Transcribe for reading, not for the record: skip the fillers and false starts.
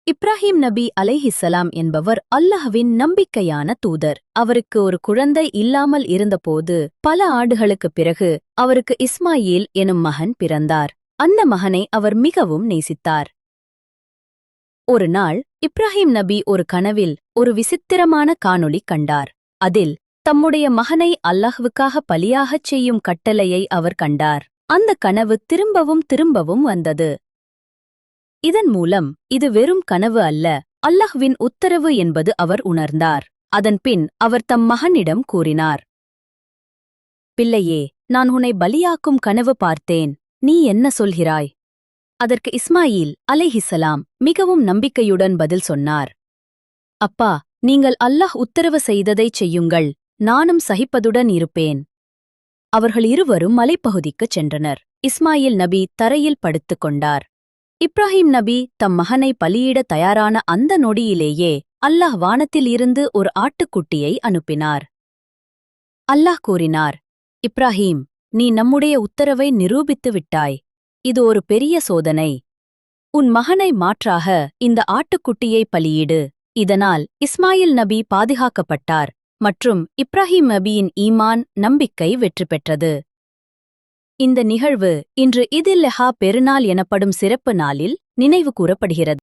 இப்ராஹிம் நபி அலைஹிஸ்ஸலாம் என்பவர் அல்லாஹ்வின் நம்பிக்கையான தூதர். அவருக்கு ஒரு குழந்தை இல்லாமல் இருந்தபோது பல ஆண்டுகளுக்குப் பிறகு அவருக்கு இஸ்மாயில் எனும் மகன் பிறந்தார். அந்த மகனை அவர் மிகவும் நேசித்தார். ஒரு நாள் இப்ராஹிம் நபி ஒரு கனவில் ஒரு விசித்திரமான காணொளி கண்டார். அதில் தம்முடைய மகனை அல்லாஹ்வுக்காக பலியாகச் செய்யும் கட்டளையை அவர் கண்டார். அந்த கனவு திரும்பவும் திரும்பவும் வந்தது. இதன் மூலம் இது வெறும் கனவு அல்ல, அல்லாஹ்வின் உத்தரவு என்பது அவர் உணர்ந்தார். அதன்பின் அவர் தம் மகனிடம் கூறினார், பிள்ளையே, நான் உன்னை பலியாக்கும் கனவு பார்த்தேன். நீ என்ன சொல்கிறாய்? அதற்கு இஸ்மாயில் அலைஹிஸ்ஸலாம் மிகவும் நம்பிக்கையுடன் பதில் சொன்னார், அப்பா, நீங்கள் அல்லாஹ் உத்தரவு செய்ததைச் செய்யுங்கள், நானும் சகிப்பதுடன் இருப்பேன். அவர்கள் இருவரும் மலைப்பகுதிக்குச் சென்றனர். இஸ்மாயில் நபி தரையில் படுத்துக் கொண்டார். இப்ராஹிம் நபி தம் மகனை பலியிட தயாரான அந்த நொடியிலேயே அல்லாஹ் வானத்தில் இருந்து ஒரு ஆட்டுக்குட்டியை அனுப்பினார். அல்லாஹ் கூறினார், இப்ராஹிம், நீ நம்முடைய உத்தரவை நிரூபித்து விட்டாய். இது ஒரு பெரிய சோதனை. உன் மகனை மாற்றாக இந்த ஆட்டுக்குட்டியை பலியிடு. இதனால் இஸ்மாயில் நபி பாதுகாக்கப்பட்டார் மற்றும் இப்ராஹிம் நபியின் ஈமான் நம்பிக்கை வெற்றி பெற்றது. இந்த நிகழ்வு இன்று இதில் லெஹா பெருநாள் எனப்படும் சிறப்பு நாளில் நினைவு கூறப்படுகிறது.